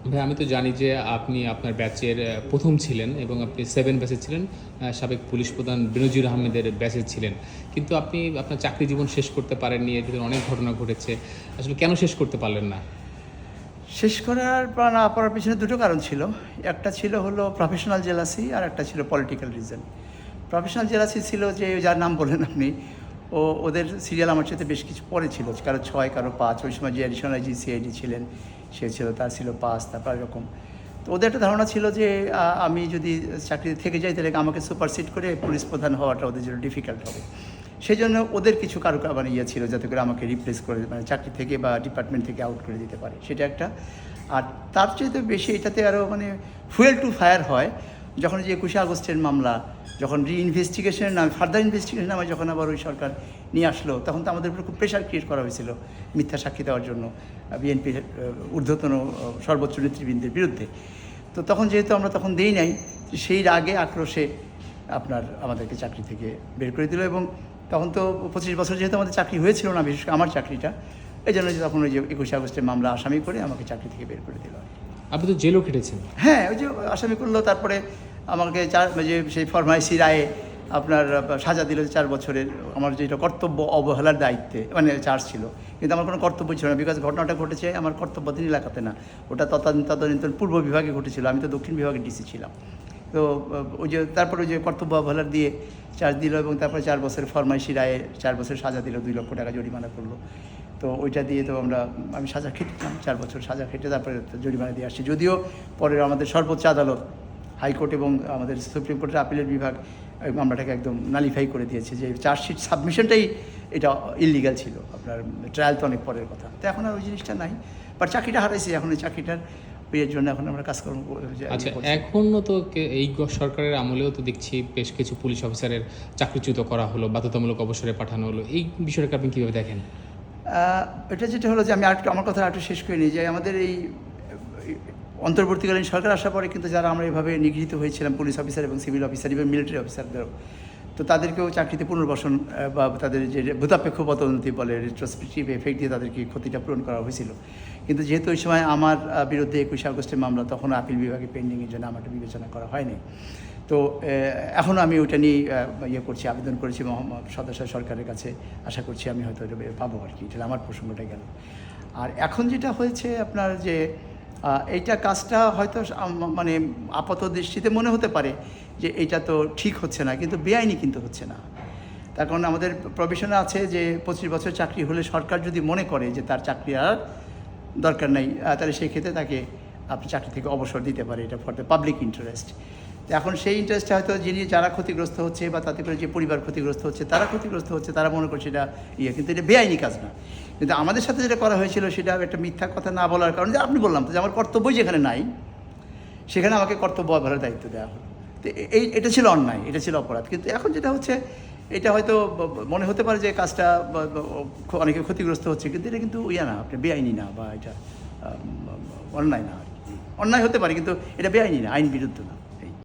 ভাই আমি তো জানি যে আপনি আপনার ব্যাচের প্রথম ছিলেন এবং আপনি 7 ব্যাচের ছিলেন, সাবেক পুলিশ প্রধান বেনজির আহমেদের ব্যাচের ছিলেন। কিন্তু আপনি আপনার চাকরি জীবন শেষ করতে পারেননি, এর ভিতরে অনেক ঘটনা ঘটেছে। আসলে কেন শেষ করতে পারলেন না? শেষ করার বা না পারার পিছনে দুটো কারণ ছিল। একটা ছিল হলো প্রফেশনাল জেলাসি, আর একটা ছিল পলিটিক্যাল রিজন। প্রফেশনাল জেলাসি ছিল যে যার নাম বললেন আপনি, ওদের সিরিয়াল আমার সাথে বেশ কিছু পরে ছিল, কারো 6 কারো 5। ওই সময় যে অ্যাডিশনাল আইজি সিআইডি ছিলেন সে ছিল, তার ছিল 5, তারপর এরকম। তো ওদের একটা ধারণা ছিল যে আমি যদি চাকরিতে থেকে যাই তাহলে আমাকে সুপারসিড করে পুলিশ প্রধান হওয়াটা ওদের জন্য ডিফিকাল্ট হবে। সেই জন্য ওদের কিছু কারো মানে ইয়ে ছিল যাতে করে আমাকে রিপ্লেস করে, মানে চাকরি থেকে বা ডিপার্টমেন্ট থেকে আউট করে দিতে পারে, সেটা একটা। আর তার চাইতে বেশি এটাতে আরও মানে ফুয়েল টু ফায়ার হয় যখন যে 21শে আগস্টের মামলা, যখন রিইনভেস্টিগেশনের নামে, ফার্দার ইনভেস্টিগেশনের নামে যখন আবার ওই সরকার নিয়ে আসলো, তখন তো আমাদের উপর খুব প্রেশার ক্রিয়েট করা হয়েছিল মিথ্যা সাক্ষী দেওয়ার জন্য বিএনপির ঊর্ধ্বতন সর্বোচ্চ নেতৃবৃন্দের বিরুদ্ধে। তো তখন যেহেতু আমরা তখন দেই নাই, সেই রাগে আক্রোশে আমাদেরকে চাকরি থেকে বের করে দিল। এবং তখন তো 25 বছর যেহেতু আমাদের চাকরি হয়েছিল না, বিশেষ করে আমার চাকরিটা, এই জন্য তখন ওই যে 21শে আগস্টের মামলা আসামি করে আমাকে চাকরি থেকে বের করে দিল। আপনি তো জেলও খেটেছেন। হ্যাঁ, ওই যে আসামি করলো, তারপরে আমাকে যে সেই ফরমাইশি রায়ে সাজা দিল 4 বছরের। আমার যেটা কর্তব্য অবহেলার দায়িত্বে মানে চার্জ ছিল, কিন্তু আমার কোনো কর্তব্য ছিল না, বিকজ ঘটনাটা ঘটেছে আমার কর্তব্যাধীন এলাকাতে না, ওটা তদানীন্তন পূর্ব বিভাগে ঘটেছিল, আমি তো দক্ষিণ বিভাগের ডিসি ছিলাম। তো ওই যে তারপরে ওই যে কর্তব্য অবহেলার দিয়ে চার্জ দিল, এবং তারপরে 4 বছরের ফরমাইশি রায়ে 4 বছর সাজা দিল, 2 লক্ষ টাকা জরিমানা করলো। তো ওইটা দিয়ে তো আমি সাজা খেটেছিলাম, 4 বছর সাজা খেটে তারপরে জরিমানা দিয়ে আসছি। যদিও পরে আমাদের সর্বোচ্চ আদালত, হাইকোর্ট এবং আমাদের সুপ্রিম কোর্টের আপিলের বিভাগ মামলাটাকে একদম নালিফাই করে দিয়েছে যে চার্জশিট সাবমিশনটাই এটা ইললিগাল ছিল। ট্রায়াল তো অনেক পরের কথা। তো এখন আর ওই জিনিসটা নাই, বাট চাকরিটা হারাইছি। এখন ওই চাকরিটার বিয়ের জন্য এখন আমরা কাজকর্ম আচ্ছা, এখনও তো এই সরকারের আমলেও তো দেখছি বেশ কিছু পুলিশ অফিসারের চাকরিচ্যুত করা হলো, বাধ্যতামূলক অবসরে পাঠানো হলো। এই বিষয়টাকে আপনি কীভাবে দেখেন? এটা যেটা হলো যে আমি আমার কথা একটু শেষ করে নিই, যে আমাদের এই অন্তর্বর্তীকালীন সরকার আসার পরে কিন্তু যারা আমরা এভাবে নিগৃহীত হয়েছিলাম, পুলিশ অফিসার এবং সিভিল অফিসার এবং মিলিটারি অফিসারদেরও, তো তাদেরকেও চাকরিতে পুনর্বাসন বা তাদের যে ভূতাপেক্ষ পদোন্নতি বলে রেট্রোস্পেক্টিভ এফেক্ট দিয়ে তাদেরকে ক্ষতিটা পূরণ করা হয়েছিল। কিন্তু যেহেতু ওই সময় আমার বিরুদ্ধে 21শে আগস্টের মামলা, তখন আপিল বিভাগে পেন্ডিংয়ের জন্য আমাকে বিবেচনা করা হয়নি। তো এখনও আমি ওইটা নিয়ে করছি, আবেদন করেছি সদস্য সরকারের কাছে। আশা করছি আমি হয়তো এটা পাবো আর কি। এটা আমার প্রসঙ্গটা গেল। আর এখন যেটা হয়েছে যে এইটা কাজটা হয়তো মানে আপাত দৃষ্টিতে মনে হতে পারে যে এটা তো ঠিক হচ্ছে না, কিন্তু বেআইনি কিন্তু হচ্ছে না। তার কারণ আমাদের প্রভিশনে আছে যে 25 বছর চাকরি হলে সরকার যদি মনে করে যে তার চাকরি আর দরকার নেই, তাহলে সেই ক্ষেত্রে তাকে আপনি চাকরি থেকে অবসর দিতে পারে, এটা ফর দ্য পাবলিক ইন্টারেস্ট। তো এখন সেই ইন্টারেস্টে হয়তো যারা ক্ষতিগ্রস্ত হচ্ছে বা তাতে করে যে পরিবার ক্ষতিগ্রস্ত হচ্ছে, তারা মনে করছে এটা কিন্তু এটা বেআইনি কাজ না। কিন্তু আমাদের সাথে যেটা করা হয়েছিল সেটা একটা মিথ্যা কথা না বলার কারণে, যে আপনি বললাম তো যে আমার কর্তব্যই যেখানে নাই সেখানে আমাকে কর্তব্য অবহেলার দায়িত্ব দেওয়া হলো। তো এটা ছিল অন্যায়, এটা ছিল অপরাধ। কিন্তু এখন যেটা হচ্ছে, এটা হয়তো মনে হতে পারে যে কাজটা অনেকে ক্ষতিগ্রস্ত হচ্ছে, কিন্তু এটা কিন্তু না, আপনি বেআইনি না, বা এটা অন্যায় না। অন্যায় হতে পারে কিন্তু এটা বেআইনি না, আইন বিরুদ্ধ না।